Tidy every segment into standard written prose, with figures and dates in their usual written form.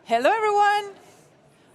Hello, everyone.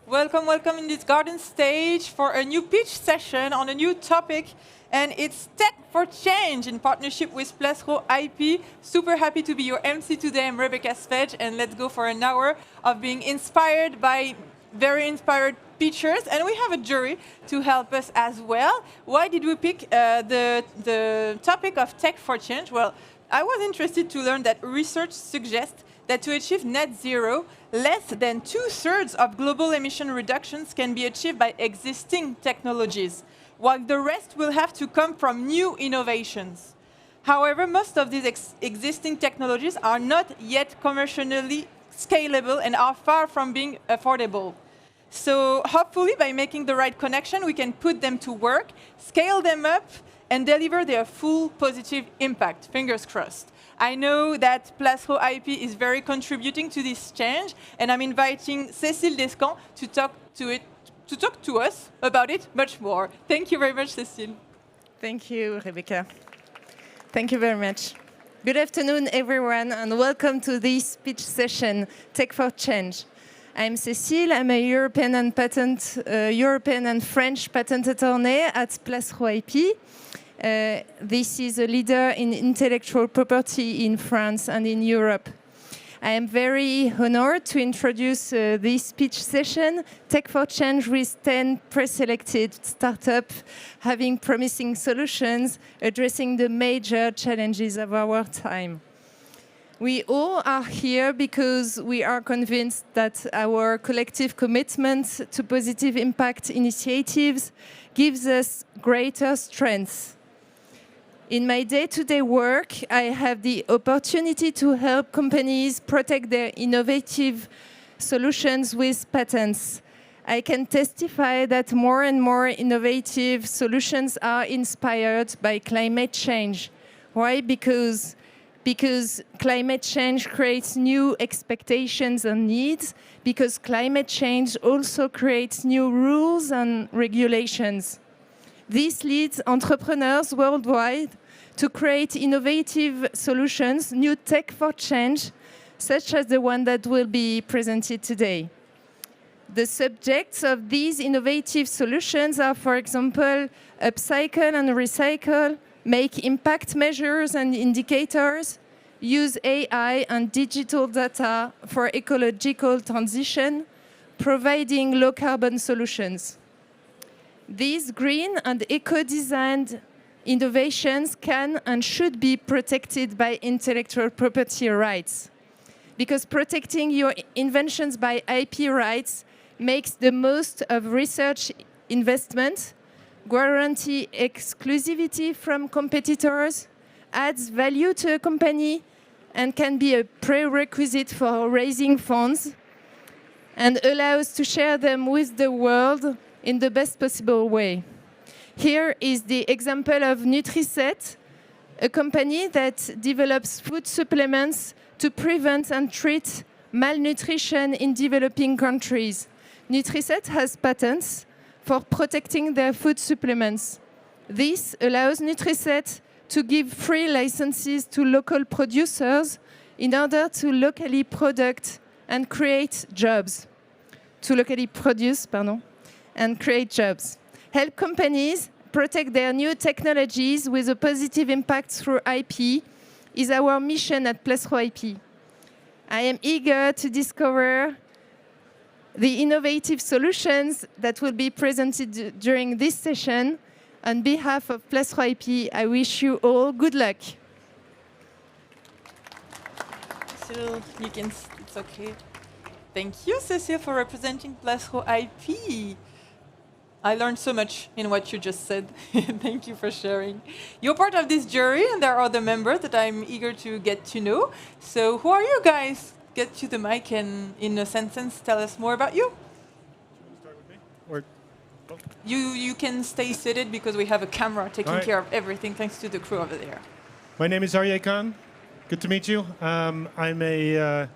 Welcome in this garden stage for a new pitch session on a new topic, and it's Tech for Change in partnership with Plasseraud IP. Super happy to be your MC today. I'm Rebecca Svedge, and let's go for an hour of being inspired by very inspired pitchers, and we have a jury to help us as well. Why did we pick the topic of Tech for Change? Well, I was interested to learn that research suggests that to achieve net zero, less than 2/3 of global emission reductions can be achieved by existing technologies, while the rest will have to come from new innovations. However, most of these existing technologies are not yet commercially scalable and are far from being affordable. So hopefully, by making the right connection, we can put them to work, scale them up, and deliver their full positive impact. Fingers crossed. I know that Plasseraud IP is very contributing to this change, and I'm inviting Cécile Descamps to talk to us about it much more. Thank you very much, Cécile. Thank you, Rebecca. Thank you very much. Good afternoon, everyone, and welcome to this pitch session, Tech for Change. I'm Cécile. I'm a European and French patent attorney at Plasseraud IP. This is a leader in intellectual property in France and in Europe. I am very honored to introduce this pitch session, Tech for Change, with 10 pre-selected startups having promising solutions addressing the major challenges of our time. We all are here because we are convinced that our collective commitment to positive impact initiatives gives us greater strength. In my day-to-day work, I have the opportunity to help companies protect their innovative solutions with patents. I can testify that more and more innovative solutions are inspired by climate change. Why? Because climate change creates new expectations and needs, because climate change also creates new rules and regulations. This leads entrepreneurs worldwide to create innovative solutions, new tech for change, such as the one that will be presented today. The subjects of these innovative solutions are, for example, upcycle and recycle, make impact measures and indicators, use AI and digital data for ecological transition, providing low-carbon solutions. These green and eco-designed innovations can and should be protected by intellectual property rights, because protecting your inventions by IP rights makes the most of research investment, guarantee exclusivity from competitors, adds value to a company, and can be a prerequisite for raising funds, and allows to share them with the world in the best possible way. Here is the example of Nutriset, a company that develops food supplements to prevent and treat malnutrition in developing countries. Nutriset has patents for protecting their food supplements. This allows Nutriset to give free licenses to local producers in order to locally produce and create jobs. Help companies protect their new technologies with a positive impact through IP is our mission at Plasseraud IP. I am eager to discover the innovative solutions that will be presented during this session. On behalf of Plasseraud IP, I wish you all good luck. So it's okay. Thank you, Cécile, for representing Plasseraud IP. I learned so much in what you just said. Thank you for sharing. You're part of this jury, and there are other members that I'm eager to get to know. So who are you guys? Get to the mic and, in a sentence, tell us more about you. Should we start with me? Or, oh. You can stay seated because we have a camera taking care of everything, thanks to the crew over there. My name is Arye Khan. Good to meet you. I'm a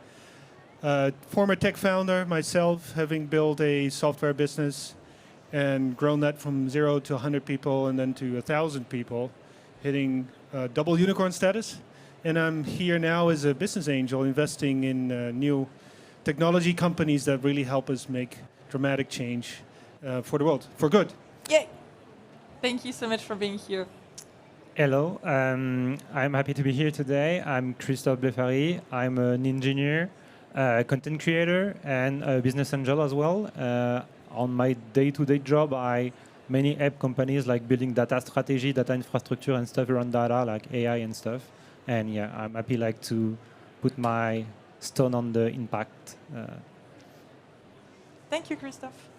former tech founder myself, having built a software business and grown that from 0 to 100 people and then to 1,000 people, hitting double unicorn status. And I'm here now as a business angel investing in new technology companies that really help us make dramatic change for the world, for good. Yay! Thank you so much for being here. Hello, I'm happy to be here today. I'm Christophe Blefary. I'm an engineer, content creator, and a business angel as well. On my day-to-day job, I mainly help companies like building data strategy, data infrastructure, and stuff around data, like AI and stuff. And yeah, I'm happy to put my stone on the impact. Thank you, Christophe.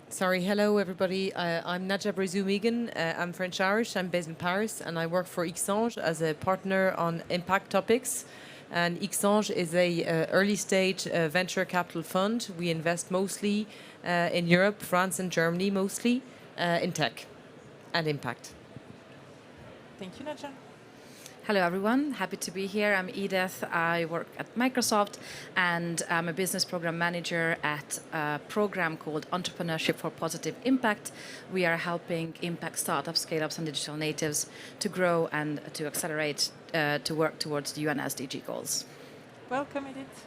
Sorry, hello everybody. I'm Nadja Brizou-Megan. I'm French-Irish. I'm based in Paris, and I work for Xange as a partner on impact topics. And Xange is a early-stage venture capital fund. We invest mostly in Europe, France, and Germany, mostly in tech and impact. Thank you, Nadja. Hello, everyone. Happy to be here. I'm Edith. I work at Microsoft, and I'm a business program manager at a program called Entrepreneurship for Positive Impact. We are helping impact startups, scale-ups, and digital natives to grow and to accelerate to work towards the UN SDG goals. Welcome, Edith.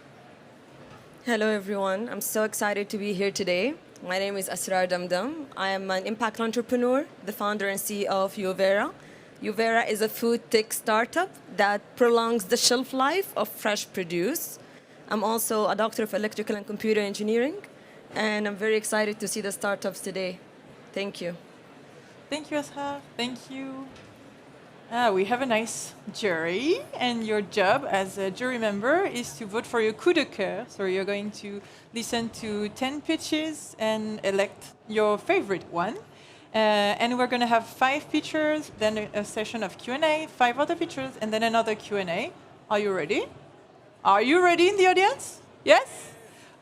Hello, everyone. I'm so excited to be here today. My name is Asrar Damdam. I am an impact entrepreneur, the founder and CEO of Uvera. Uvera is a food tech startup that prolongs the shelf life of fresh produce. I'm also a doctor of electrical and computer engineering, and I'm very excited to see the startups today. Thank you. Thank you, Asrar. Thank you. We have a nice jury, and your job as a jury member is to vote for your coup de cœur. So you're going to listen to 10 pitches and elect your favorite one. And we're going to have 5 pitchers, then a session of Q&A, 5 other pitchers, and then another Q&A. Are you ready? Are you ready in the audience? Yes?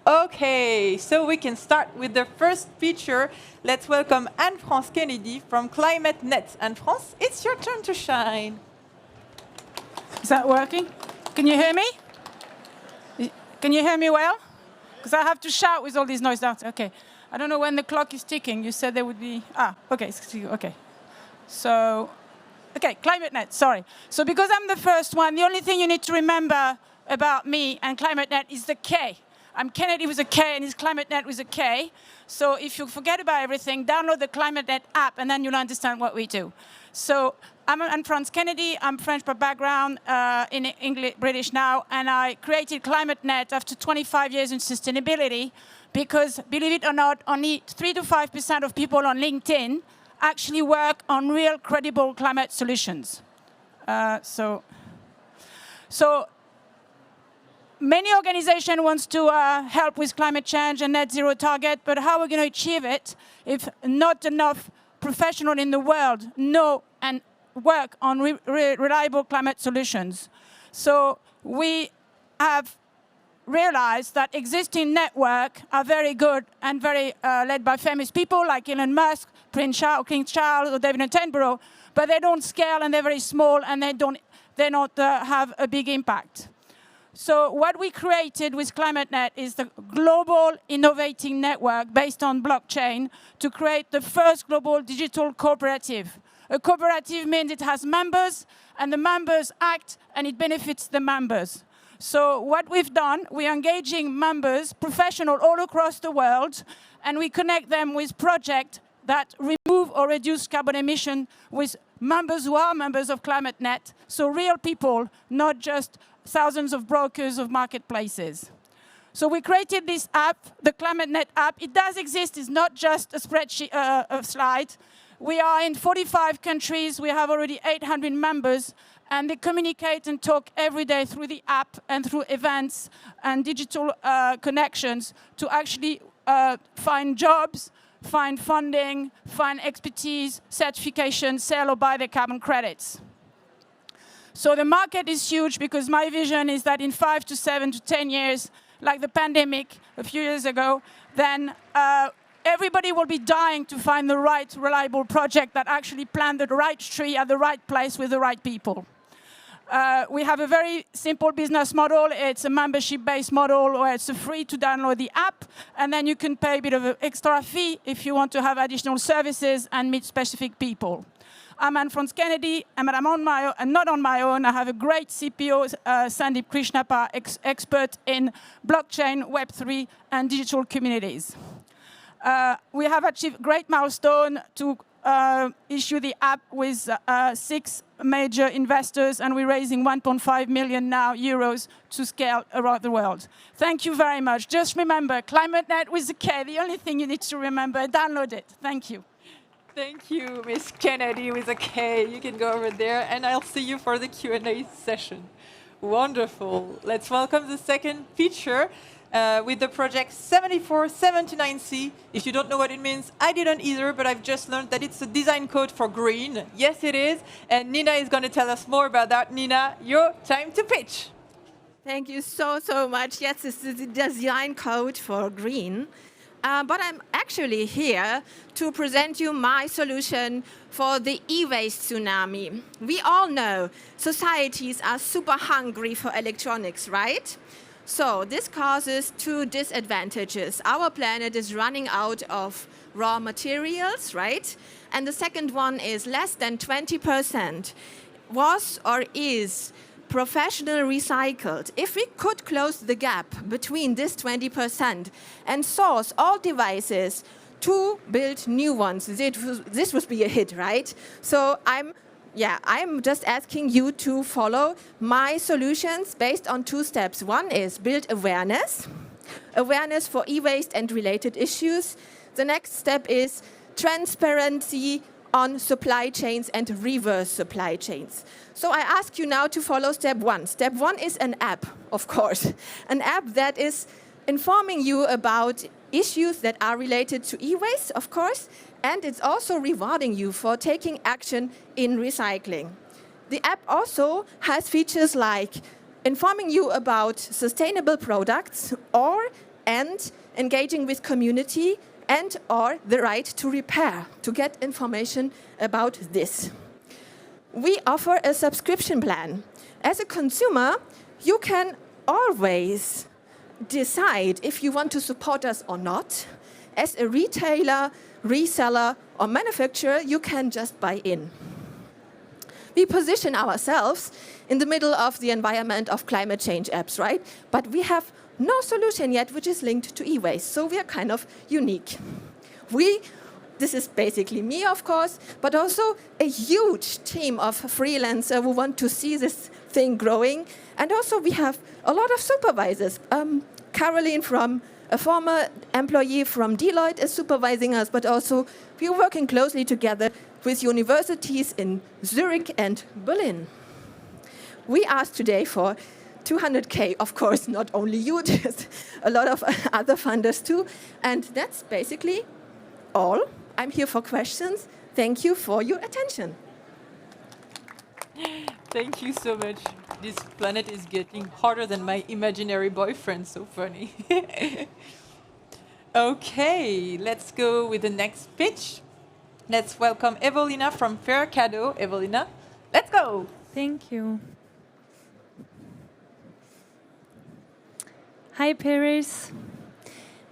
Okay, so we can start with the first pitcher. Let's welcome Anne-France Kennedy from ClimateNet. Anne-France, it's your turn to shine. Is that working? Can you hear me? Can you hear me well? Because I have to shout with all these noise down. Okay. I don't know when the clock is ticking. You said there would be... okay. Okay. So, okay, ClimateNet, sorry. So because I'm the first one, the only thing you need to remember about me and ClimateNet is the K. I'm Kennedy with a K and it's ClimateNet with a K. So if you forget about everything, download the ClimateNet app and then you'll understand what we do. So I'm Anne-France Kennedy. I'm French by background, in English, British now, and I created ClimateNet after 25 years in sustainability because, believe it or not, only 3 to 5% of people on LinkedIn actually work on real, credible climate solutions. So many organizations want to help with climate change and net zero target, but how are we going to achieve it if not enough professionals in the world know and work on reliable climate solutions? So we have realized that existing networks are very good and very led by famous people like Elon Musk, Prince Charles, or David Attenborough, but they don't scale and they're very small and they don't have a big impact. So what we created with ClimateNet is the global innovating network based on blockchain to create the first global digital cooperative. A cooperative means it has members, and the members act, and it benefits the members. So what we've done, we're engaging members, professionals all across the world, and we connect them with projects that remove or reduce carbon emission with members who are members of ClimateNet, so real people, not just thousands of brokers of marketplaces. So we created this app, the ClimateNet app. It does exist. It's not just a spreadsheet, a slide. We are in 45 countries. We have already 800 members, and they communicate and talk every day through the app and through events and digital connections to actually find jobs, find funding, find expertise, certification, sell or buy their carbon credits. So the market is huge because my vision is that in 5 to 7 to 10 years, like the pandemic a few years ago, then everybody will be dying to find the right, reliable project that actually planted the right tree at the right place with the right people. We have a very simple business model. It's a membership-based model where it's free to download the app, and then you can pay a bit of an extra fee if you want to have additional services and meet specific people. I'm Anne-France Kennedy, and I'm on my own, and not on my own. I have a great CPO, Sandeep Krishnappa, expert in blockchain, Web3, and digital communities. We have achieved great milestone to issue the app with 6 major investors, and we're raising 1.5 million now euros to scale around the world. Thank you very much. Just remember, ClimateNet with a K, the only thing you need to remember, download it. Thank you. Thank you, Miss Kennedy with a K. You can go over there, and I'll see you for the Q&A session. Wonderful. Let's welcome the second feature with the project 7479C. If you don't know what it means, I didn't either, but I've just learned that it's a design code for green. Yes, it is. And Nina is going to tell us more about that. Nina, your time to pitch. Thank you so much. Yes, this is the design code for green. But I'm actually here to present you my solution for the e-waste tsunami. We all know societies are super hungry for electronics, right? So this causes 2 disadvantages. Our planet is running out of raw materials, right? And the second one is less than 20% was or is professional recycled. If we could close the gap between this 20% and source all devices to build new ones, this would be a hit, right? So I'm just asking you to follow my solutions based on 2 steps. One is build awareness for e-waste and related issues. The next step is transparency on supply chains and reverse supply chains. So I ask you now to follow step 1. Step 1 is an app, of course. An app that is informing you about issues that are related to e-waste, of course, and it's also rewarding you for taking action in recycling. The app also has features like informing you about sustainable products and engaging with community and or the right to repair, to get information about this. We offer a subscription plan. As a consumer, you can always decide if you want to support us or not. As a retailer, reseller, or manufacturer, you can just buy in. We position ourselves in the middle of the environment of climate change apps, right? But we have no solution yet which is linked to e-waste, so we are kind of unique. This is basically me, of course, but also a huge team of freelancers who want to see this thing growing. And also we have a lot of supervisors. Caroline, from a former employee from Deloitte, is supervising us, but also we are working closely together with universities in Zurich and Berlin. We asked today for 200K, of course, not only you, just a lot of other funders too. And that's basically all. I'm here for questions. Thank you for your attention. Thank you so much. This planet is getting harder than my imaginary boyfriend. So funny. Okay, let's go with the next pitch. Let's welcome Evelina from Faircado. Evelina, let's go. Thank you. Hi, Paris.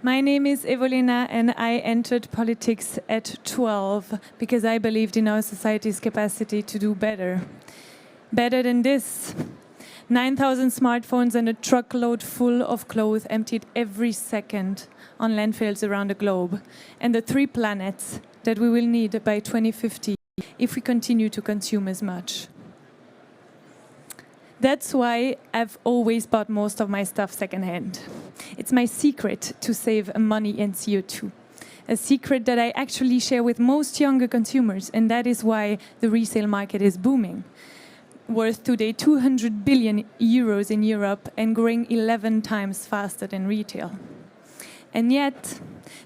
My name is Evelina, and I entered politics at 12 because I believed in our society's capacity to do better. Better than this. 9,000 smartphones and a truckload full of clothes emptied every second on landfills around the globe, and the 3 planets that we will need by 2050 if we continue to consume as much. That's why I've always bought most of my stuff secondhand. It's my secret to save money and CO2. A secret that I actually share with most younger consumers, and that is why the resale market is booming. Worth today 200 billion euros in Europe and growing 11 times faster than retail. And yet,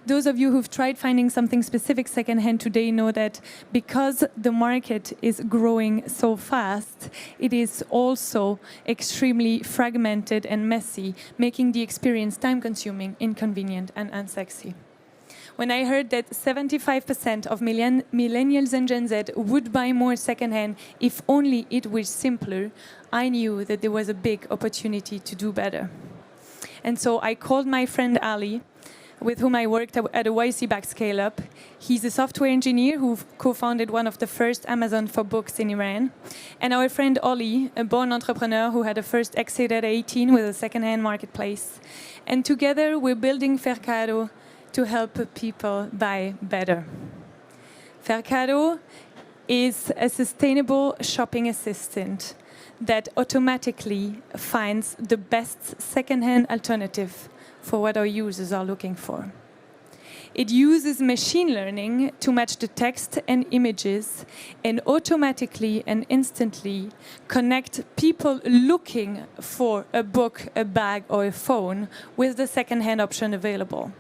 those of you who've tried finding something specific secondhand today know that because the market is growing so fast, it is also extremely fragmented and messy, making the experience time-consuming, inconvenient, and unsexy. When I heard that 75% of millennials and Gen Z would buy more secondhand if only it was simpler, I knew that there was a big opportunity to do better. And so I called my friend Ali, with whom I worked at a YC-backed scale-up. He's a software engineer who co-founded one of the first Amazon for books in Iran. And our friend Ollie, a born entrepreneur who had a first exit at 18 with a second-hand marketplace. And together we're building Faircado to help people buy better. Faircado is a sustainable shopping assistant that automatically finds the best second-hand alternative for what our users are looking for. It uses machine learning to match the text and images and automatically and instantly connect people looking for a book, a bag, or a phone with the second-hand option available.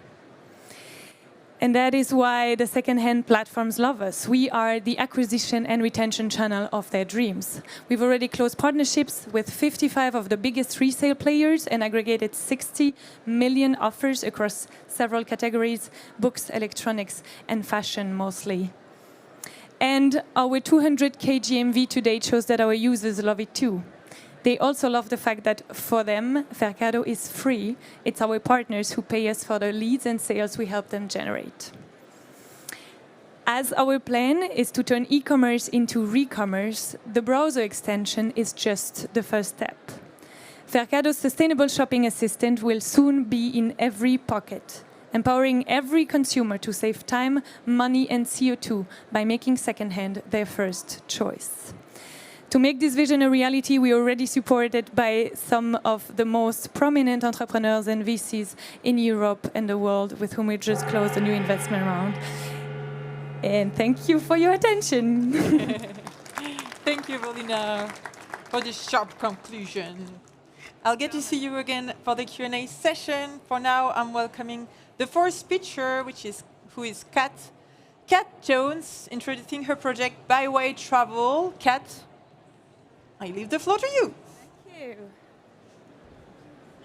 And that is why the second-hand platforms love us. We are the acquisition and retention channel of their dreams. We've already closed partnerships with 55 of the biggest resale players and aggregated 60 million offers across several categories: books, electronics, and fashion mostly. And our 200K GMV today shows that our users love it too. They also love the fact that for them, Faircado is free. It's our partners who pay us for the leads and sales we help them generate. As our plan is to turn e-commerce into re-commerce, the browser extension is just the first step. Faircado's sustainable shopping assistant will soon be in every pocket, empowering every consumer to save time, money, and CO2 by making secondhand their first choice. To make this vision a reality, we are already supported by some of the most prominent entrepreneurs and VCs in Europe and the world, with whom we just closed a new investment round. And thank you for your attention. Thank you, Bolina, for this sharp conclusion. I'll get to see you again for the Q&A session. For now, I'm welcoming the fourth speaker, who is Kat Jones, introducing her project Byway Travel. Kat, I leave the floor to you. Thank you.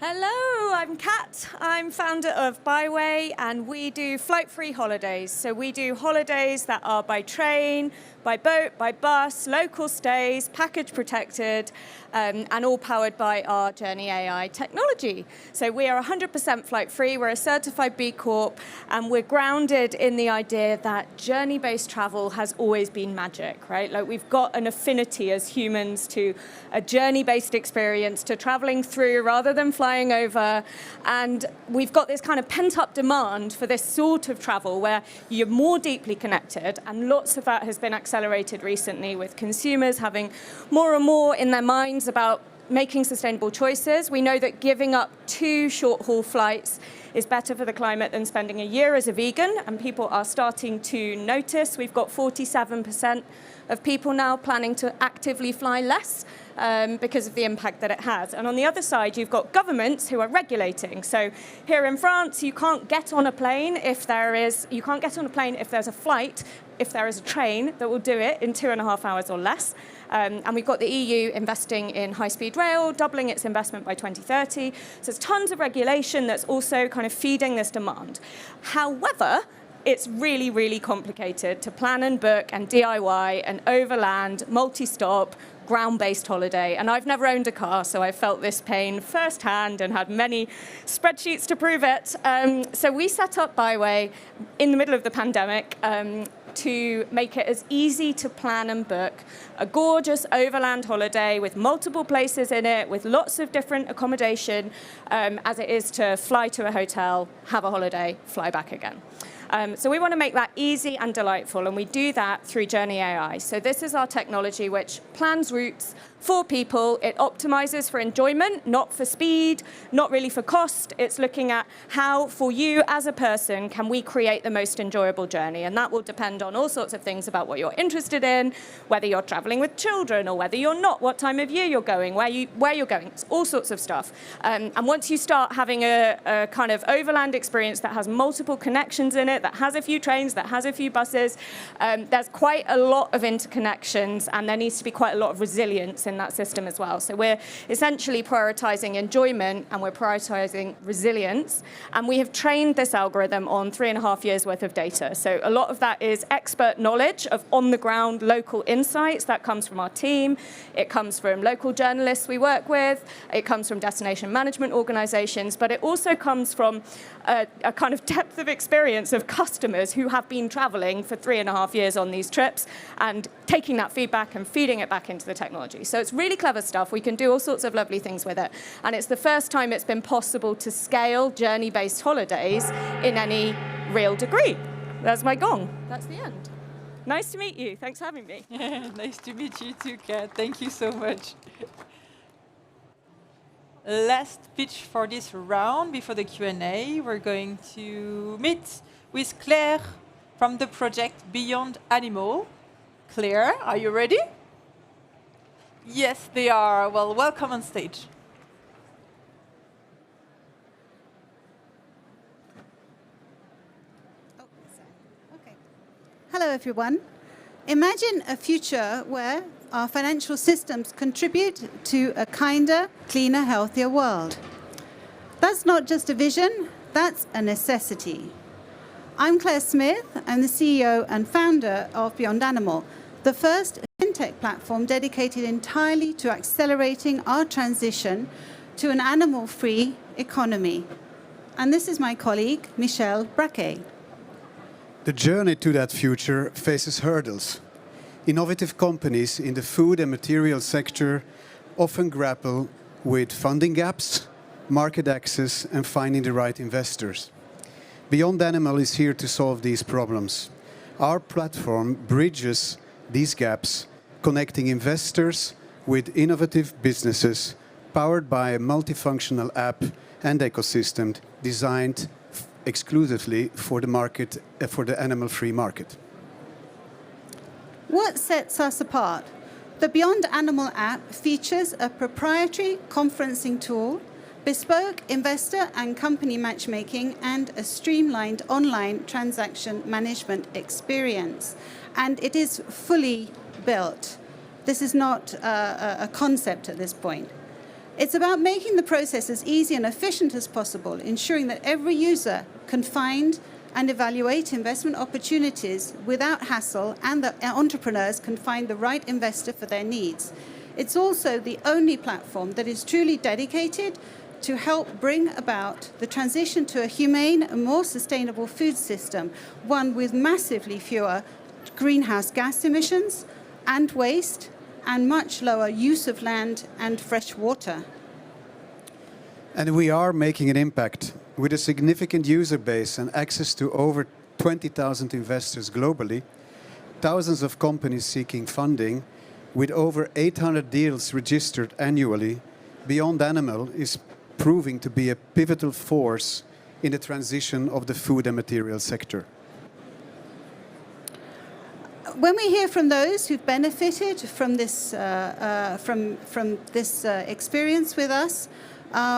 Hello, I'm Kat. I'm founder of Byway, and we do flight-free holidays. So we do holidays that are by train, by boat, by bus, local stays, package protected, and all powered by our Journey AI technology. So we are 100% flight-free. We're a certified B Corp, and we're grounded in the idea that journey-based travel has always been magic, right? Like, we've got an affinity as humans to a journey-based experience, to traveling through rather than flying over. And we've got this kind of pent-up demand for this sort of travel where you're more deeply connected, and lots of that has been accelerated recently with consumers having more and more in their minds about making sustainable choices. We know that giving up 2 short-haul flights is better for the climate than spending a year as a vegan, and people are starting to notice. We've got 47% of people now planning to actively fly less because of the impact that it has. And on the other side, you've got governments who are regulating. So here in France, you can't get on a plane if there's a flight, if there is a train that will do it in 2.5 hours or less. And we've got the EU investing in high-speed rail, doubling its investment by 2030. So there's tons of regulation that's also kind of feeding this demand. However, it's really, really complicated to plan and book and DIY an overland, multi-stop, ground-based holiday. And I've never owned a car, so I felt this pain firsthand and had many spreadsheets to prove it. So we set up Byway in the middle of the pandemic to make it as easy to plan and book a gorgeous overland holiday with multiple places in it, with lots of different accommodation, as it is to fly to a hotel, have a holiday, fly back again. So we want to make that easy and delightful, and we do that through Journey AI. So this is our technology which plans routes for people. It optimizes for enjoyment, not for speed, not really for cost. It's looking at how, for you as a person, can we create the most enjoyable journey? And that will depend on all sorts of things about what you're interested in, whether you're traveling with children or whether you're not, what time of year you're going, where you're going, it's all sorts of stuff. And once you start having a kind of overland experience that has multiple connections in it, that has a few trains, that has a few buses. There's quite a lot of interconnections, and there needs to be quite a lot of resilience in that system as well. So we're essentially prioritizing enjoyment, and we're prioritizing resilience. And we have trained this algorithm on 3.5 years worth of data. So a lot of that is expert knowledge of on-the-ground local insights. That comes from our team. It comes from local journalists we work with. It comes from destination management organizations. But it also comes from a kind of depth of experience of customers who have been traveling for 3.5 years on these trips and taking that feedback and feeding it back into the technology. So it's really clever stuff. We can do all sorts of lovely things with it. And it's the first time it's been possible to scale journey-based holidays in any real degree. That's my gong. That's the end. Nice to meet you. Thanks for having me. Nice to meet you too, Kat. Thank you so much. Last pitch for this round before the Q&A. We're going to meet with Claire from the project Beyond Animal. Claire, are you ready? Yes, they are. Well, welcome on stage. Hello, everyone. Imagine a future where our financial systems contribute to a kinder, cleaner, healthier world. That's not just a vision, that's a necessity. I'm Claire Smith. I'm the CEO and founder of Beyond Animal, the first fintech platform dedicated entirely to accelerating our transition to an animal-free economy. And this is my colleague, Michel Braquet. The journey to that future faces hurdles. Innovative companies in the food and material sector often grapple with funding gaps, market access, and finding the right investors. Beyond Animal is here to solve these problems. Our platform bridges these gaps, connecting investors with innovative businesses, powered by a multifunctional app and ecosystem designed exclusively for the market, for the animal-free market. What sets us apart? The Beyond Animal app features a proprietary conferencing tool, bespoke investor and company matchmaking, and a streamlined online transaction management experience. And it is fully built. This is not a concept at this point. It's about making the process as easy and efficient as possible, ensuring that every user can find and evaluate investment opportunities without hassle, and that entrepreneurs can find the right investor for their needs. It's also the only platform that is truly dedicated to help bring about the transition to a humane and more sustainable food system, one with massively fewer greenhouse gas emissions and waste, and much lower use of land and fresh water. And we are making an impact. With a significant user base and access to over 20,000 investors globally, thousands of companies seeking funding, with over 800 deals registered annually, Beyond Animal is proving to be a pivotal force in the transition of the food and material sector. When we hear from those who've benefited from this, experience with us,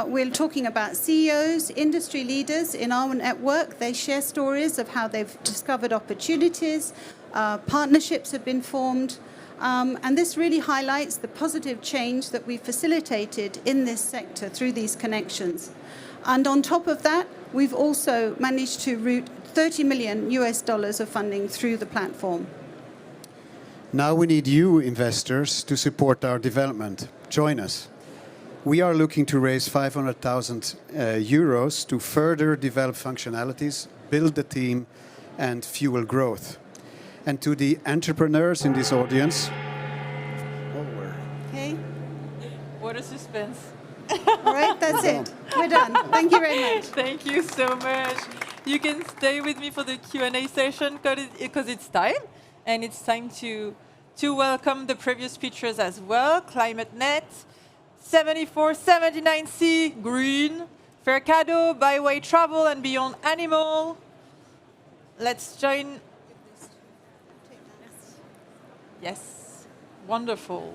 we're talking about CEOs, industry leaders in our network. They share stories of how they've discovered opportunities, partnerships have been formed, and this really highlights the positive change that we facilitated in this sector through these connections. And on top of that, we've also managed to route $30 million of funding through the platform. Now we need you, investors, to support our development. Join us. We are looking to raise 500,000 euros to further develop functionalities, build the team, and fuel growth. And to the entrepreneurs in this audience, Okay. What a suspense. All right, that's it. We're done. Thank you very much. Thank you so much. You can stay with me for the Q&A session because it's time. And it's time to welcome the previous speakers as well. ClimateNet, 7479C, Green, Faircado, Byway Travel, and Beyond Animal. Let's join. Yes, wonderful.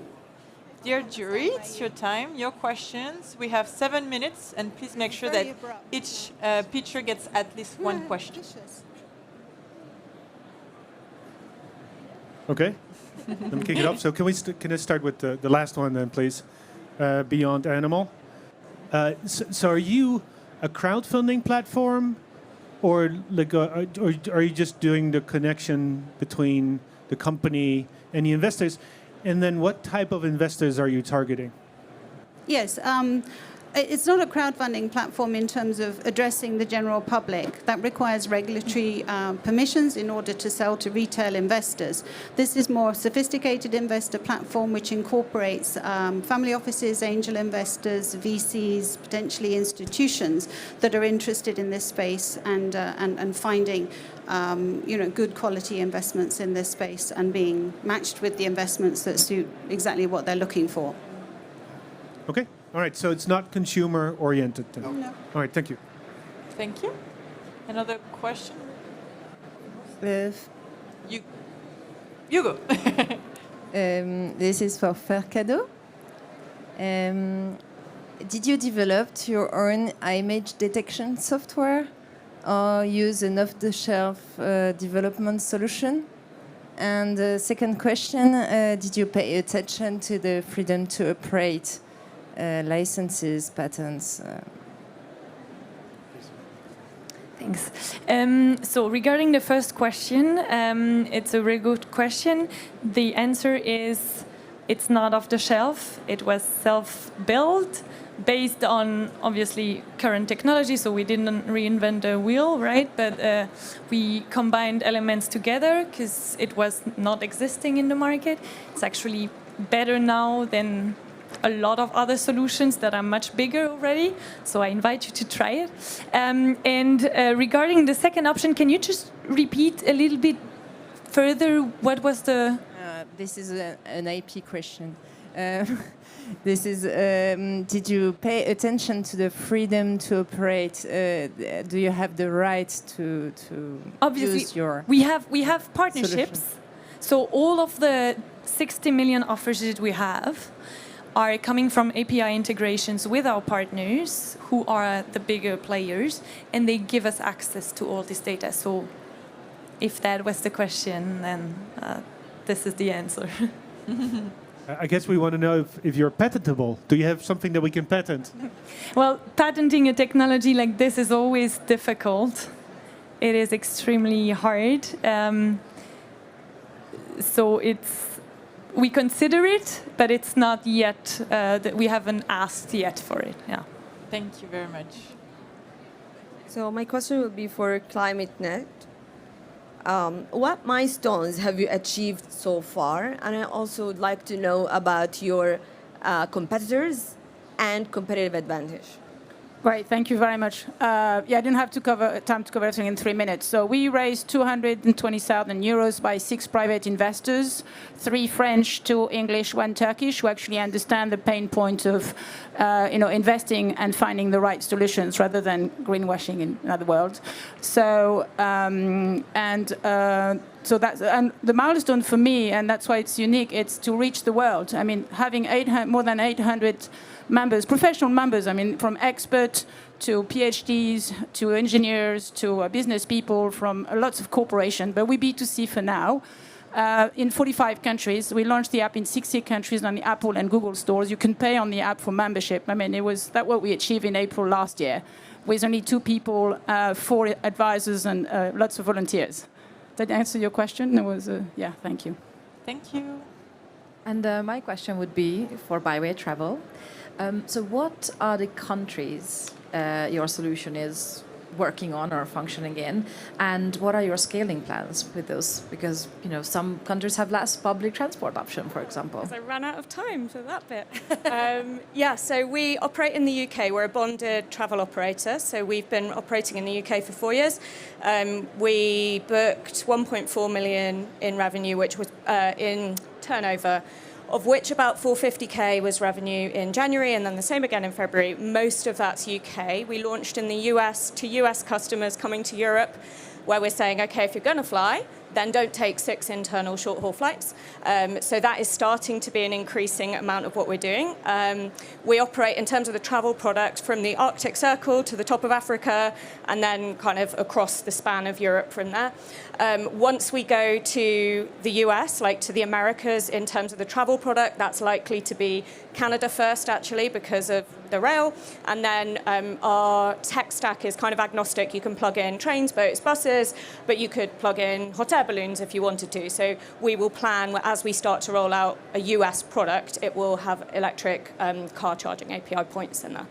Dear jury, it's your time, your questions. We have 7 minutes, and please make sure that each pitcher gets at least one question. Okay, let me kick it off. So can I start with the last one then, please? Beyond Animal. So are you a crowdfunding platform, or like, or are you just doing the connection between the company and the investors? And then what type of investors are you targeting? Yes, it's not a crowdfunding platform in terms of addressing the general public. That requires regulatory permissions in order to sell to retail investors. This is more sophisticated investor platform which incorporates family offices, angel investors, VCs, potentially institutions that are interested in this space and finding good quality investments in this space and being matched with the investments that suit exactly what they're looking for. Okay. All right. So it's not consumer oriented then. No. All right. Thank you. Thank you. Another question? You go. This is for Faircado. Did you develop your own image detection software or use an off-the-shelf development solution? And the second question, did you pay attention to the freedom to operate licenses, patents? Thanks. So regarding the first question, it's a very good question. The answer is it's not off the shelf. It was self-built based on, obviously, current technology. So we didn't reinvent the wheel, right? But we combined elements together because it was not existing in the market. It's actually better now than a lot of other solutions that are much bigger already. So I invite you to try it. And regarding the second option, can you just repeat a little bit further what was the... This is an IP question. This is, did you pay attention to the freedom to operate? Do you have the right to Obviously, use your... We have partnerships. Solution. So all of the 60 million offers that we have are coming from API integrations with our partners, who are the bigger players, and they give us access to all this data. So if that was the question, then this is the answer. I guess we want to know if you're patentable. Do you have something that we can patent? Well, patenting a technology like this is always difficult. It is extremely hard. So we consider it, but it's not yet, that we haven't asked yet for it. Yeah. Thank you very much. So my question would be for ClimateNet. What milestones have you achieved so far? And I also would like to know about your competitors and competitive advantage. Great, thank you very much. I didn't have time to cover everything in 3 minutes. So we raised 220,000 euros by 6 private investors, 3 French, 2 English, 1 Turkish, who actually understand the pain point of investing and finding the right solutions rather than greenwashing in other words. So so that's the milestone for me, and that's why it's unique. It's to reach the world. I mean, having more than 800 members, professional members. I mean, from experts to PhDs to engineers to business people from lots of corporations. But we B2C for now. In 45 countries. We launched the app in 60 countries on the Apple and Google stores. You can pay on the app for membership. I mean, that's what we achieved in April last year, with only 2 people, 4 advisors, and lots of volunteers. Did I answer your question? It was, yeah, thank you. Thank you. And my question would be for Byway Travel. So what are the countries your solution is working on or functioning in, and what are your scaling plans with those? Because some countries have less public transport option, for example. I ran out of time for that bit. So we operate in the UK. We're a bonded travel operator. So we've been operating in the UK for 4 years. We booked 1.4 million in revenue, which was in turnover, of which about 450k was revenue in January, and then the same again in February. Most of that's UK. We launched in the US to US customers coming to Europe, where we're saying, okay, if you're going to fly, then don't take 6 internal short-haul flights. So that is starting to be an increasing amount of what we're doing. We operate, in terms of the travel product, from the Arctic Circle to the top of Africa, and then kind of across the span of Europe from there. Once we go to the US, like to the Americas, in terms of the travel product, that's likely to be Canada first, actually, because of the rail. And then our tech stack is kind of agnostic. You can plug in trains, boats, buses, but you could plug in hot air balloons if you wanted to. So we will plan, as we start to roll out a US product, it will have electric car charging API points in there.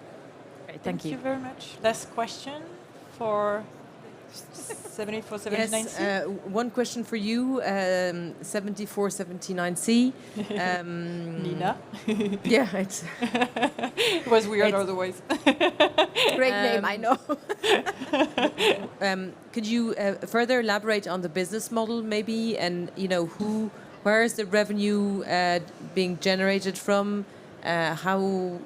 Great, thank you very much. Last question for 7479C. Yes, one question for you, 7479C. Nina. Yeah, it was weird otherwise. Great name, I know. Could you further elaborate on the business model, maybe, and where is the revenue being generated from? How?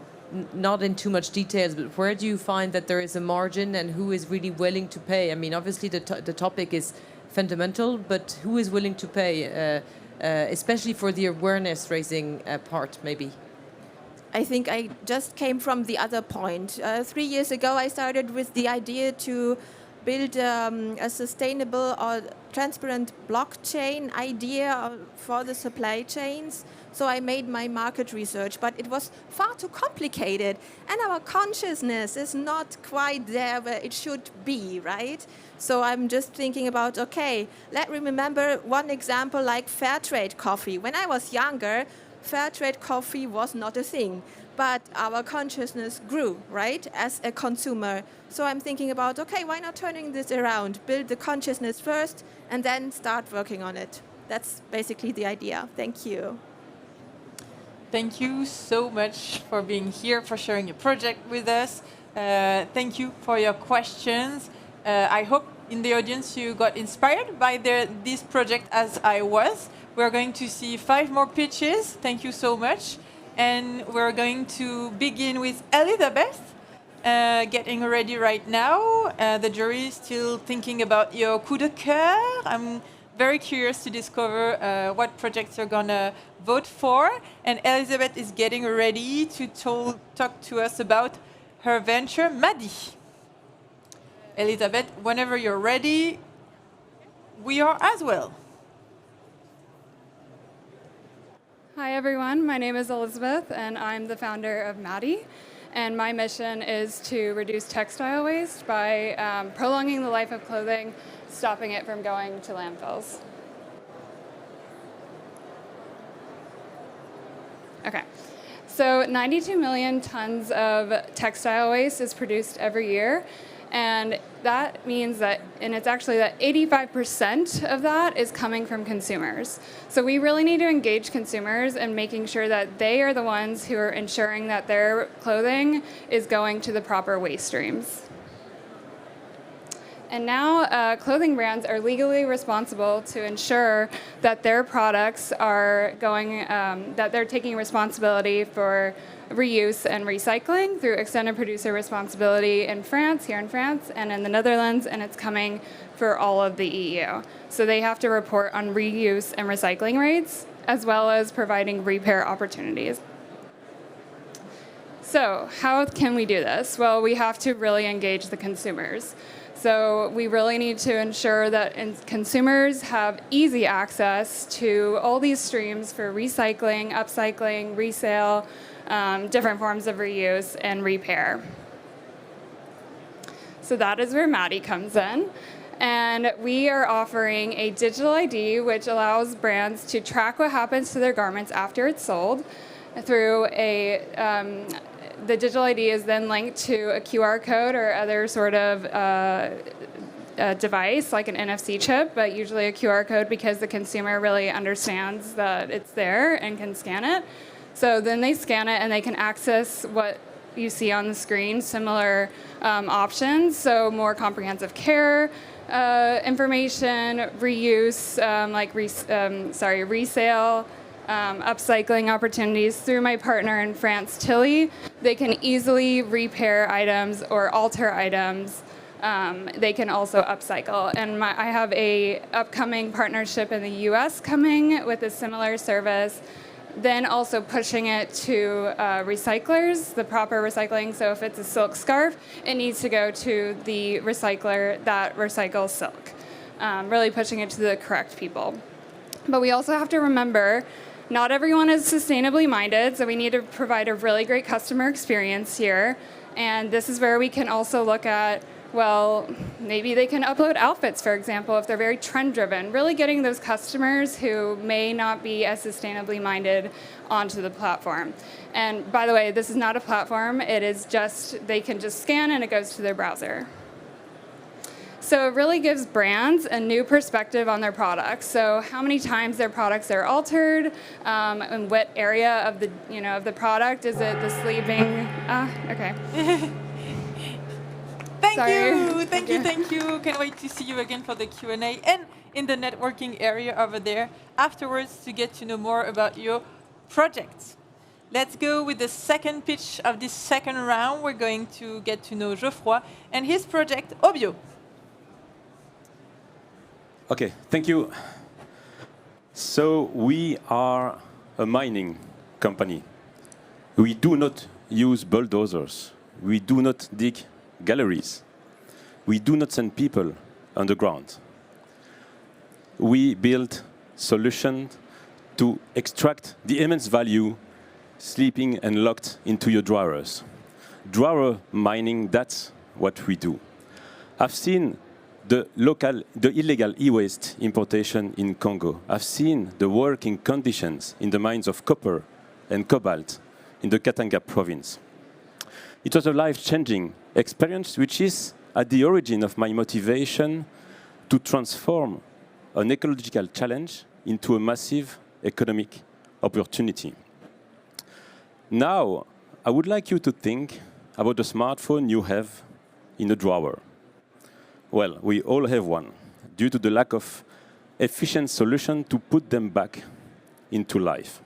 Not in too much details, but where do you find that there is a margin and who is really willing to pay? I mean, obviously the topic is fundamental, but who is willing to pay, especially for the awareness raising part, maybe? I think I just came from the other point. 3 years ago, I started with the idea to build a sustainable or transparent blockchain idea for the supply chains. So I made my market research, but it was far too complicated. And our consciousness is not quite there where it should be, right? So I'm just thinking about, okay, let me remember one example like fair trade coffee. When I was younger, fair trade coffee was not a thing. But our consciousness grew, right, as a consumer. So I'm thinking about, okay, why not turning this around? Build the consciousness first and then start working on it. That's basically the idea. Thank you. Thank you so much for being here, for sharing your project with us. Thank you for your questions. I hope in the audience you got inspired by this project as I was. We're going to see 5 more pitches. Thank you so much. And we're going to begin with Elizabeth, getting ready right now. The jury is still thinking about your coup de cœur. I'm very curious to discover what projects you're going to vote for. And Elizabeth is getting ready to talk to us about her venture, Madi. Elizabeth, whenever you're ready, we are as well. Hi, everyone. My name is Elizabeth, and I'm the founder of Madi. And my mission is to reduce textile waste by prolonging the life of clothing, stopping it from going to landfills. Okay. So 92 million tons of textile waste is produced every year. And that means that, and it's actually that 85% of that is coming from consumers. So we really need to engage consumers in making sure that they are the ones who are ensuring that their clothing is going to the proper waste streams. And now clothing brands are legally responsible to ensure that their products are going, that they're taking responsibility for reuse and recycling through extended producer responsibility in France, here in France, and in the Netherlands, and it's coming for all of the EU. So they have to report on reuse and recycling rates, as well as providing repair opportunities. So how can we do this? Well, we have to really engage the consumers. So we really need to ensure that consumers have easy access to all these streams for recycling, upcycling, resale, different forms of reuse and repair. So that is where Madi comes in. And we are offering a digital ID, which allows brands to track what happens to their garments after it's sold through the digital ID is then linked to a QR code or other sort of a device, like an NFC chip, but usually a QR code because the consumer really understands that it's there and can scan it. So then they scan it and they can access what you see on the screen, similar options, so more comprehensive care information, reuse, resale, upcycling opportunities. Through my partner in France, Tilly, they can easily repair items or alter items they can also upcycle. And I have a upcoming partnership in the US coming with a similar service, then also pushing it to recyclers, the proper recycling. So if it's a silk scarf, it needs to go to the recycler that recycles silk, really pushing it to the correct people. But we also have to remember, not everyone is sustainably minded, so we need to provide a really great customer experience here. And this is where we can also look at, well, maybe they can upload outfits, for example, if they're very trend-driven, really getting those customers who may not be as sustainably minded onto the platform. And by the way, this is not a platform. It is just, they can just scan and it goes to their browser. So it really gives brands a new perspective on their products. So how many times their products are altered, and what area of the of the product is it? The sleeving? Okay. Thank you. Can't wait to see you again for the Q&A and in the networking area over there afterwards to get to know more about your projects. Let's go with the second pitch of this second round. We're going to get to know Geoffroy and his project, ObyO. Okay, thank you. So we are a mining company. We do not use bulldozers. We do not dig galleries. We do not send people underground. We build solutions to extract the immense value sleeping and locked into your drawers. Drawer mining, that's what we do. I've seen the illegal e-waste importation in Congo. I've seen the working conditions in the mines of copper and cobalt in the Katanga province. It was a life-changing experience, which is at the origin of my motivation to transform an ecological challenge into a massive economic opportunity. Now, I would like you to think about the smartphone you have in a drawer. Well, we all have one, due to the lack of efficient solution to put them back into life.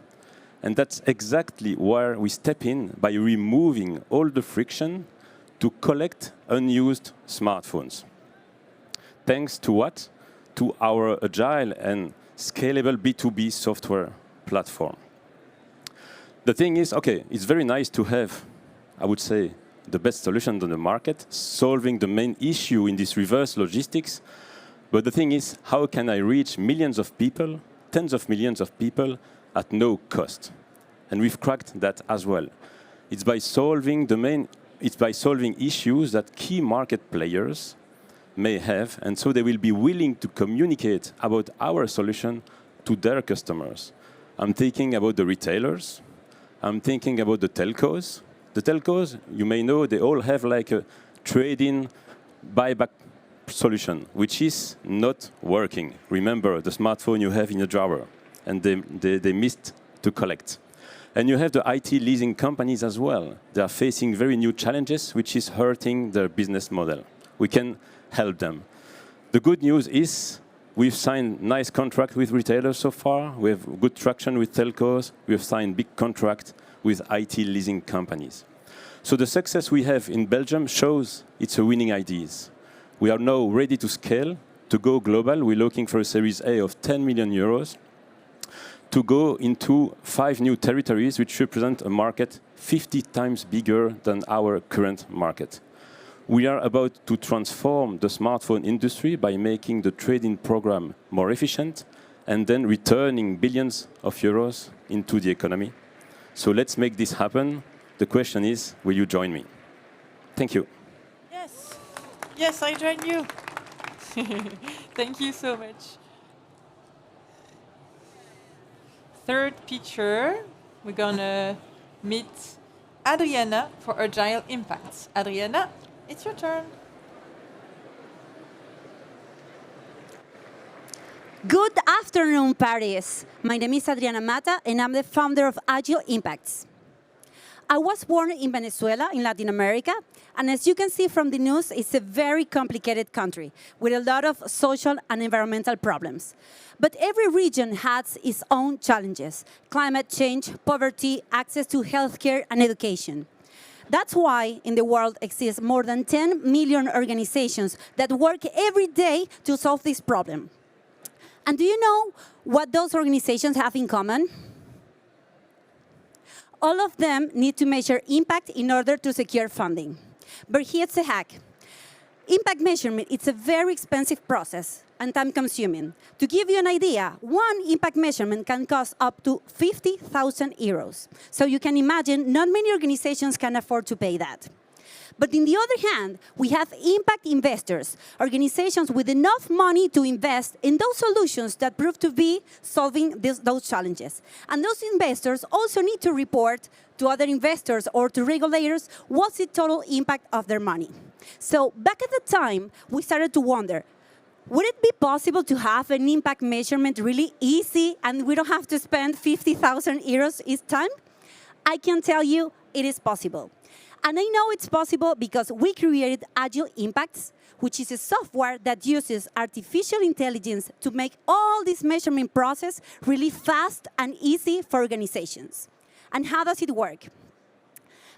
And that's exactly where we step in by removing all the friction to collect unused smartphones. Thanks to what? To our agile and scalable B2B software platform. The thing is, okay, it's very nice to have, I would say, the best solution on the market, solving the main issue in this reverse logistics. But the thing is, how can I reach millions of people, tens of millions of people, at no cost? And we've cracked that as well. It's by solving issues that key market players may have, and so they will be willing to communicate about our solution to their customers. I'm thinking about the retailers. I'm thinking about the telcos. The telcos, you may know, they all have like a trade-in, buyback solution, which is not working. Remember the smartphone you have in your drawer, and they missed to collect. And you have the IT leasing companies as well. They are facing very new challenges, which is hurting their business model. We can help them. The good news is we've signed nice contracts with retailers so far. We have good traction with telcos. We have signed big contracts with IT leasing companies. So the success we have in Belgium shows it's a winning idea. We are now ready to scale, to go global. We're looking for a Series A of 10 million euros to go into 5 new territories, which represent a market 50 times bigger than our current market. We are about to transform the smartphone industry by making the trade-in program more efficient and then returning billions of euros into the economy. So let's make this happen. The question is, will you join me? Thank you. Yes, I join you. Thank you so much. Third picture, we're gonna meet Adriana for Agile Impacts. Adriana, it's your turn. Good afternoon, Paris. My name is Adriana Mata, and I'm the founder of Agile Impacts. I was born in Venezuela, in Latin America, and as you can see from the news, it's a very complicated country with a lot of social and environmental problems. But every region has its own challenges: climate change, poverty, access to healthcare, and education. That's why in the world exists more than 10 million organizations that work every day to solve this problem. And do you know what those organizations have in common? All of them need to measure impact in order to secure funding. But here's the hack. Impact measurement, it's a very expensive process and time-consuming. To give you an idea, one impact measurement can cost up to 50,000 euros. So you can imagine not many organizations can afford to pay that. But on the other hand, we have impact investors, organizations with enough money to invest in those solutions that prove to be solving those challenges. And those investors also need to report to other investors or to regulators what's the total impact of their money. So back at the time, we started to wonder, would it be possible to have an impact measurement really easy and we don't have to spend 50,000 euros each time? I can tell you it is possible. And I know it's possible because we created Agile Impacts, which is a software that uses artificial intelligence to make all this measurement process really fast and easy for organizations. And how does it work?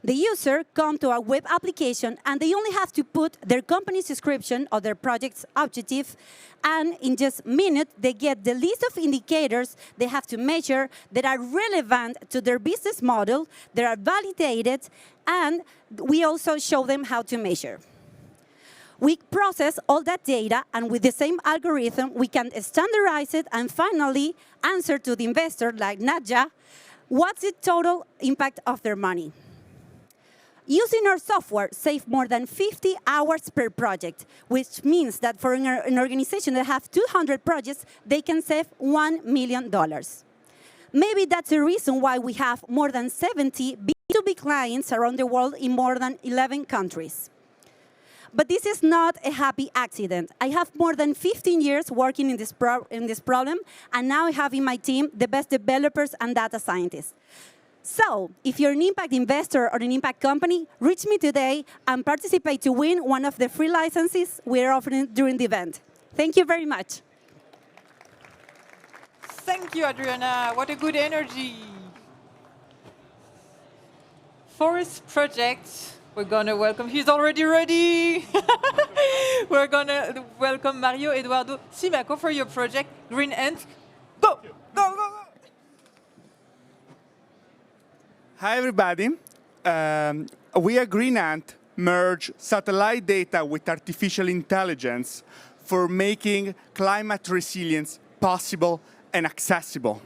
The user comes to a web application and they only have to put their company's description or their project's objective, and in just minutes they get the list of indicators they have to measure that are relevant to their business model, that are validated, and we also show them how to measure. We process all that data, and with the same algorithm, we can standardize it and finally answer to the investor, like Nadja, what's the total impact of their money. Using our software saves more than 50 hours per project, which means that for an organization that has 200 projects, they can save $1 million. Maybe that's the reason why we have more than 70 B2B clients around the world in more than 11 countries. But this is not a happy accident. I have more than 15 years working in this problem, and now I have in my team the best developers and data scientists. So, if you're an impact investor or an impact company, reach me today and participate to win one of the free licenses we're offering during the event. Thank you very much. Thank you, Adriana. What a good energy. For his project, we're going to welcome, he's already ready. We're going to welcome Mario Eduardo Simaco for your project, GreenAnt. Go, go, go, go. Hi, everybody. We at GreenAnt merge satellite data with artificial intelligence for making climate resilience possible and accessible.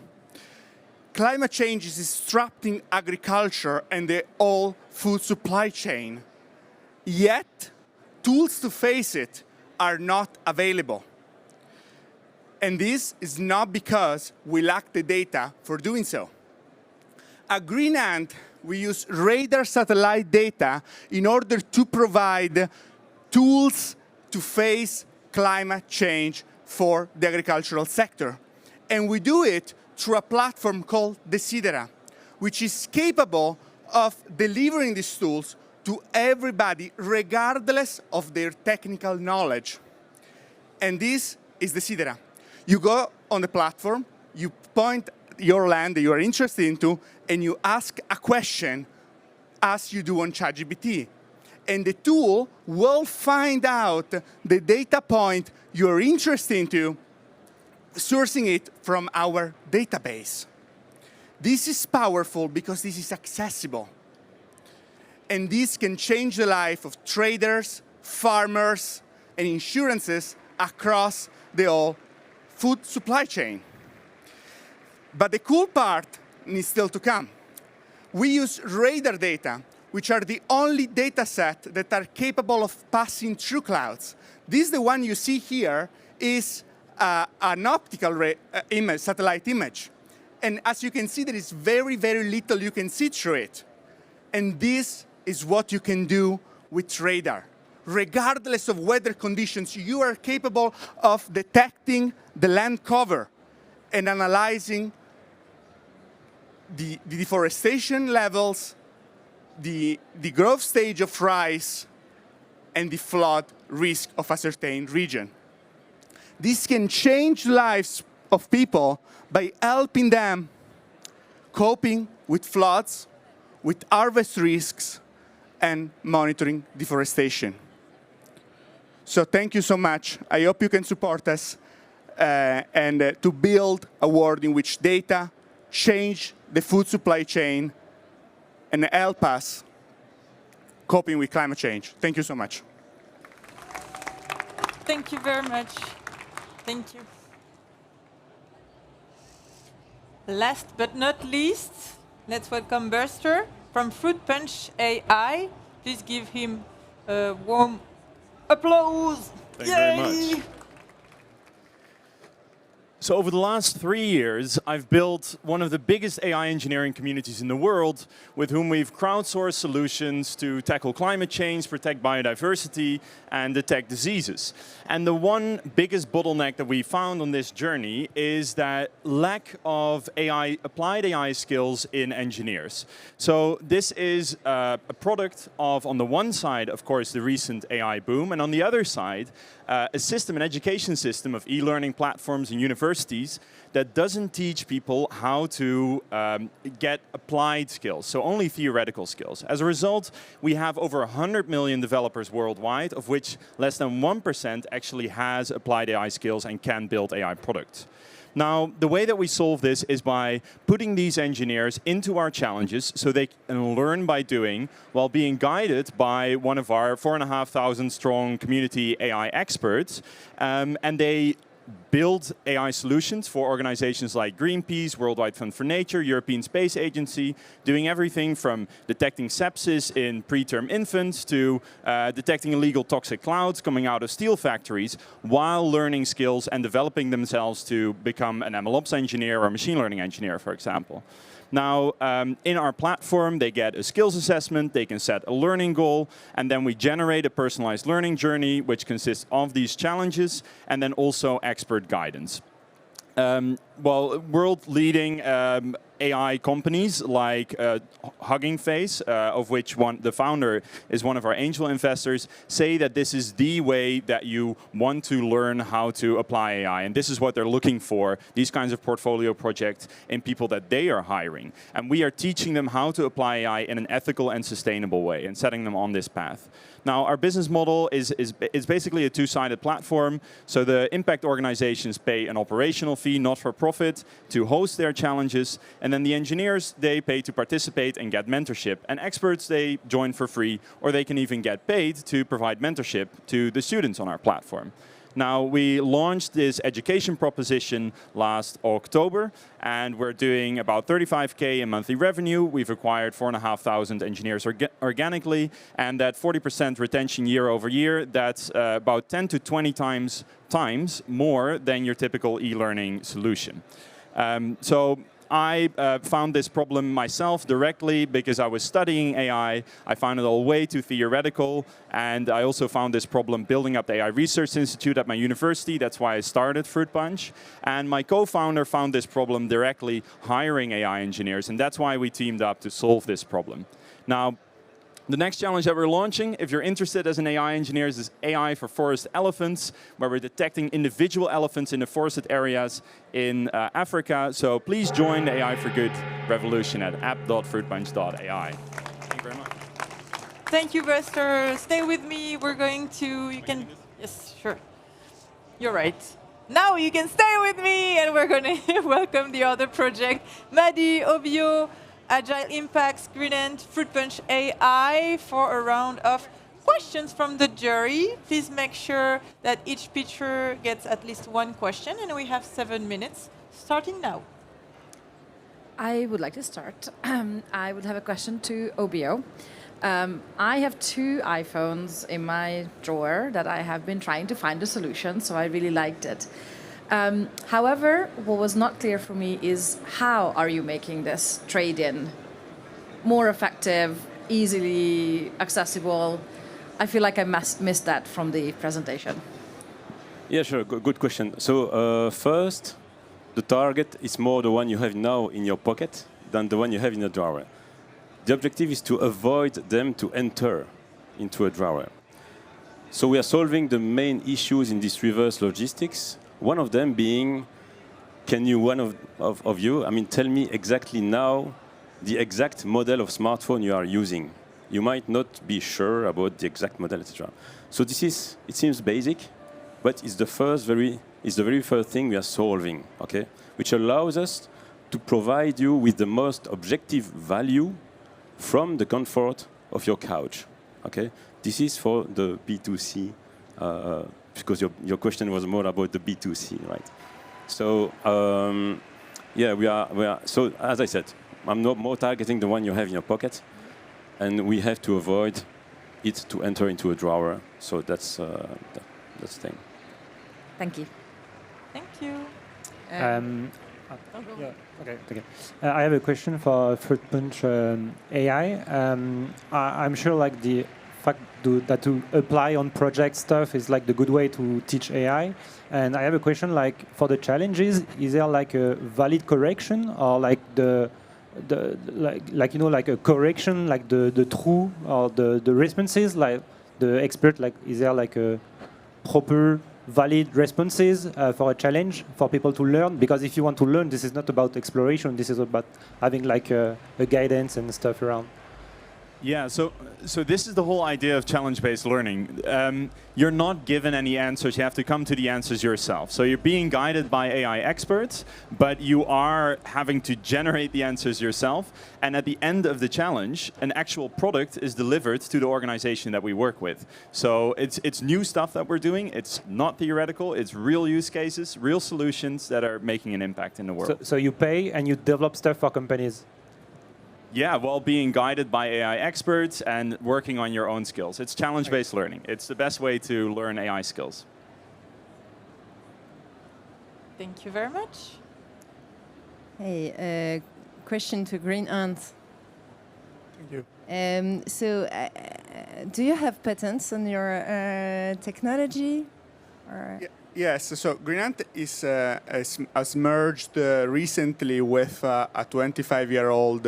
Climate change is disrupting agriculture and the whole food supply chain. Yet, tools to face it are not available. And this is not because we lack the data for doing so. At GreenAnt, we use radar satellite data in order to provide tools to face climate change for the agricultural sector. And we do it through a platform called Desidera, which is capable of delivering these tools to everybody, regardless of their technical knowledge. And this is Desidera. You go on the platform, you point your land that you are interested into, and you ask a question as you do on ChatGPT. And the tool will find out the data point you're interested into, sourcing it from our database. This is powerful because this is accessible. And this can change the life of traders, farmers, and insurances across the whole food supply chain. But the cool part needs still to come. We use radar data, which are the only data set that are capable of passing through clouds. This, the one you see here, is an optical image, satellite image. And as you can see, there is very, very little you can see through it. And this is what you can do with radar. Regardless of weather conditions, you are capable of detecting the land cover and analyzing the deforestation levels, the growth stage of rice, and the flood risk of a certain region. This can change the lives of people by helping them coping with floods, with harvest risks, and monitoring deforestation. So thank you so much. I hope you can support us and to build a world in which data change the food supply chain and help us coping with climate change. Thank you so much. Thank you very much. Thank you. Last but not least, let's welcome Berster from FruitPunch AI. Please give him a warm applause. Thank you very much. So over the last 3 years, I've built one of the biggest AI engineering communities in the world with whom we've crowdsourced solutions to tackle climate change, protect biodiversity, and detect diseases. And the one biggest bottleneck that we found on this journey is that lack of applied AI skills in engineers. So this is a product of, on the one side, of course, the recent AI boom, and on the other side, a system, an education system of e-learning platforms and universities that doesn't teach people how to get applied skills, so only theoretical skills. As a result, we have over 100 million developers worldwide, of which less than 1% actually has applied AI skills and can build AI products. Now, the way that we solve this is by putting these engineers into our challenges so they can learn by doing while being guided by one of our 4,500 strong community AI experts. And they build AI solutions for organizations like Greenpeace, Worldwide Fund for Nature, European Space Agency, doing everything from detecting sepsis in preterm infants to detecting illegal toxic clouds coming out of steel factories while learning skills and developing themselves to become an MLOps engineer or a machine learning engineer, for example. Now, in our platform, they get a skills assessment, they can set a learning goal, and then we generate a personalized learning journey, which consists of these challenges, and then also expert guidance. Well, world-leading AI companies like Hugging Face, of which the founder is one of our angel investors, say that this is the way that you want to learn how to apply AI. And this is what they're looking for, these kinds of portfolio projects in people that they are hiring. And we are teaching them how to apply AI in an ethical and sustainable way and setting them on this path. Now, our business model is basically a two-sided platform. So the impact organizations pay an operational fee, not for profit, to host their challenges. And then the engineers, they pay to participate and get mentorship. And experts, they join for free, or they can even get paid to provide mentorship to the students on our platform. Now, we launched this education proposition last October, and we're doing about 35K in monthly revenue. We've acquired 4,500 engineers organically, and that 40% retention year over year, that's about 10 to 20 times more than your typical e-learning solution. So I found this problem myself directly because I was studying AI. I found it all way too theoretical. And I also found this problem building up the AI Research Institute at my university. That's why I started FruitPunch. And my co-founder found this problem directly hiring AI engineers. And that's why we teamed up to solve this problem. Now, the next challenge that we're launching, if you're interested as an AI engineer, is AI for forest elephants, where we're detecting individual elephants in the forested areas in Africa. So please join the AI for Good revolution at app.fruitpunch.ai. Thank you very much. Thank you, Buster. Stay with me. We're going to, you can, yes, sure. You're right. Now you can stay with me, and we're going to welcome the other project, Maddie, ObyO, Agile Impacts, GreenAnt, FruitPunch AI for a round of questions from the jury. Please make sure that each pitcher gets at least one question, and we have 7 minutes, starting now. I would like to start. I would have a question to ObyO. I have 2 iPhones in my drawer that I have been trying to find a solution, so I really liked it. However, what was not clear for me is how are you making this trade-in more effective, easily accessible? I feel like I missed that from the presentation. Yeah, sure. Good question. So first, the target is more the one you have now in your pocket than the one you have in a drawer. The objective is to avoid them to enter into a drawer. So we are solving the main issues in this reverse logistics. One of them being, can you, one of you, tell me exactly now the exact model of smartphone you are using. You might not be sure about the exact model, etc. So it seems basic, but it's the very first thing we are solving, okay? Which allows us to provide you with the most objective value from the comfort of your couch, okay? This is for the B2C, because your question was more about the B2C, right? So, yeah, we are. So, as I said, I'm not more targeting the one you have in your pocket, and we have to avoid it to enter into a drawer. So that's the thing. Thank you. Thank you. Yeah, okay. I have a question for FruitPunch AI. I'm sure like the fact that to apply on project stuff is like the good way to teach AI. And I have a question like for the challenges, is there like a valid correction or like like a correction, like the true or the responses, like the expert, like is there like a proper valid responses for a challenge for people to learn? Because if you want to learn, this is not about exploration, this is about having like a guidance and stuff around. Yeah, so this is the whole idea of challenge-based learning. You're not given any answers, you have to come to the answers yourself. So you're being guided by AI experts, but you are having to generate the answers yourself. And at the end of the challenge, an actual product is delivered to the organization that we work with. So it's new stuff that we're doing, it's not theoretical, it's real use cases, real solutions that are making an impact in the world. So you pay and you develop stuff for companies? Yeah, well, being guided by AI experts and working on your own skills. It's challenge-based learning. It's the best way to learn AI skills. Thank you very much. Hey, question to GreenAnt. Thank you. Do you have patents on your technology? Or? Yes, so GreenAnt has merged recently with a 25-year-old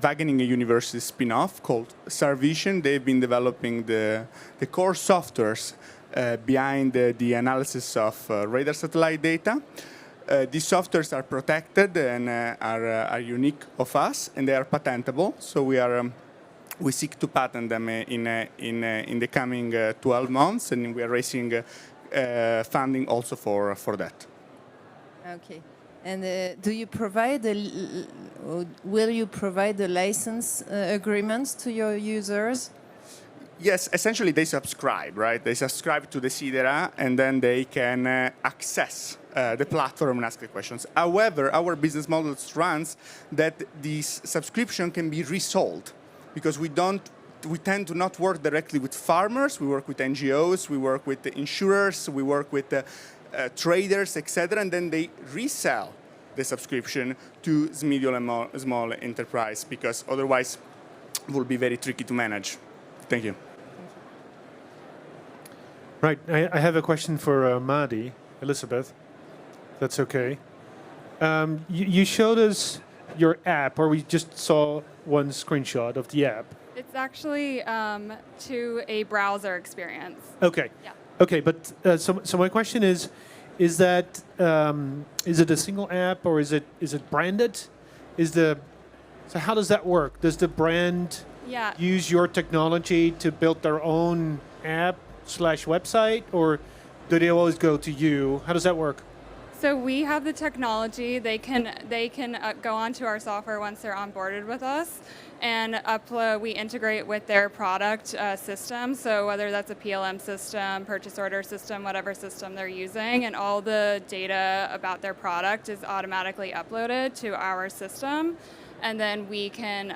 Wageningen University spin-off called Sarvision. They've been developing the core softwares behind the analysis of radar satellite data. These softwares are protected and are unique of us, and they are patentable. So we seek to patent them in the coming 12 months, and we are raising funding also for that. Okay. And do you provide will you provide the license agreements to your users? Yes, essentially they subscribe, right? They subscribe to the CDERA, and then they can access the platform and ask the questions. However, our business model runs that this subscription can be resold, because we tend to not work directly with farmers. We work with NGOs, we work with the insurers, we work with traders, etc. And then they resell the subscription to medium and small enterprise, because otherwise it will be very tricky to manage. Thank you. Right, I have a question for Madi, Elizabeth. That's okay. You showed us your app, or we just saw one screenshot of the app. It's actually to a browser experience. Okay. Yeah. Okay, but so my question is that is it a single app, or is it branded? So how does that work? Does the brand use your technology to build their own app/website, or do they always go to you? How does that work? So we have the technology. They can go onto our software once they're onboarded with us, and upload. We integrate with their product system. So whether that's a PLM system, purchase order system, whatever system they're using, and all the data about their product is automatically uploaded to our system, and then we can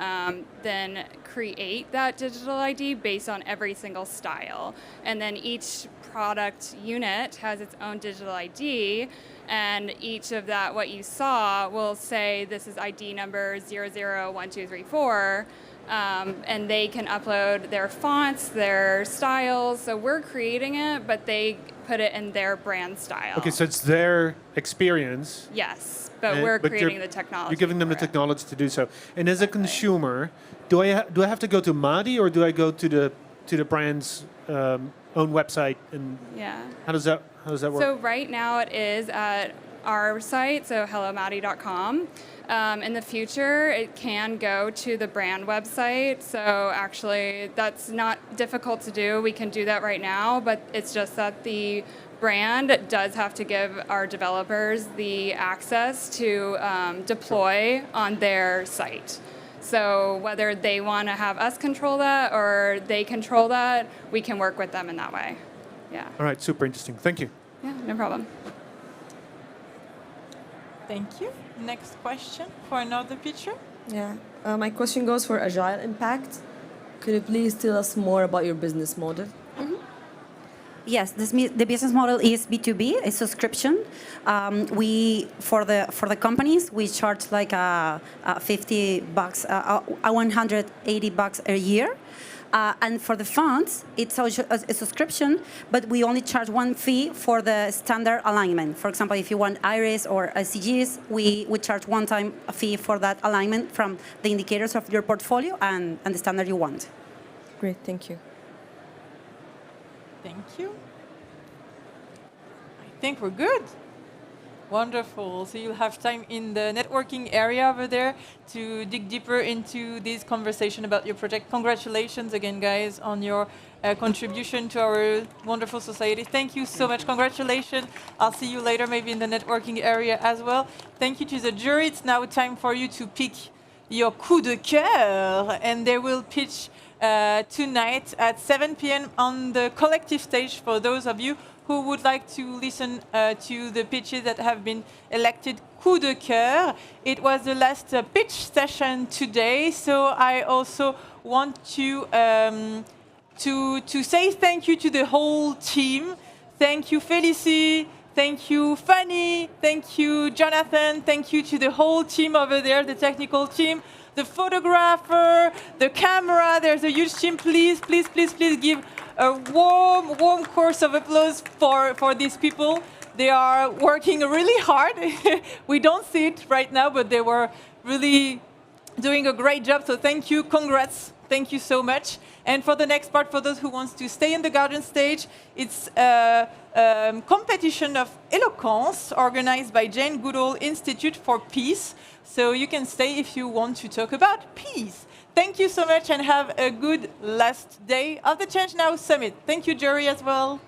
then create that digital ID based on every single style, and then each product unit has its own digital ID. And each of that, what you saw, will say this is ID number 001234, and they can upload their fonts, their styles. So we're creating it, but they put it in their brand style. Okay, so it's their experience. Yes, but we're creating the technology. You're giving them the technology to do so. And as a consumer, do I have to go to Madi, or do I go to the brand's own website? And how does that work? So right now it is at our site, so hellomaddie.com. In the future, it can go to the brand website. So actually, that's not difficult to do. We can do that right now, but it's just that the brand does have to give our developers the access to deploy on their site. So whether they want to have us control that or they control that, we can work with them in that way. Yeah. All right, super interesting. Thank you. Yeah, no problem. Thank you. Next question for another picture. Yeah, my question goes for Agile Impact. Could you please tell us more about your business model? Yes, the business model is B2B, a subscription. We for the companies we charge like $50, $180 a year, and for the funds it's also a subscription, but we only charge one fee for the standard alignment. For example, if you want IRIS or SDGs, we charge one-time fee for that alignment from the indicators of your portfolio and the standard you want. Great, thank you. Thank you. I think we're good. Wonderful. So you'll have time in the networking area over there to dig deeper into this conversation about your project. Congratulations again, guys, on your contribution to our wonderful society. Thank you so much. Congratulations. I'll see you later, maybe in the networking area as well. Thank you to the jury. It's now time for you to pick your coup de cœur, and they will pitch tonight at 7 p.m. on the collective stage for those of you who would like to listen to the pitches that have been elected coup de cœur. It was the last pitch session today, so I also want to say thank you to the whole team. Thank you, Félicie. Thank you, Fanny. Thank you, Jonathan. Thank you to the whole team over there, the technical team, the photographer, the camera. There's a huge team. Please, please, please, please give a warm, warm chorus of applause for these people. They are working really hard. We don't see it right now, but they were really doing a great job. So thank you. Congrats. Thank you so much. And for the next part, for those who want to stay in the garden stage, it's a competition of eloquence organized by Jane Goodall Institute for Peace. So you can stay if you want to talk about peace. Thank you so much and have a good last day of the ChangeNOW Summit. Thank you, jury, as well.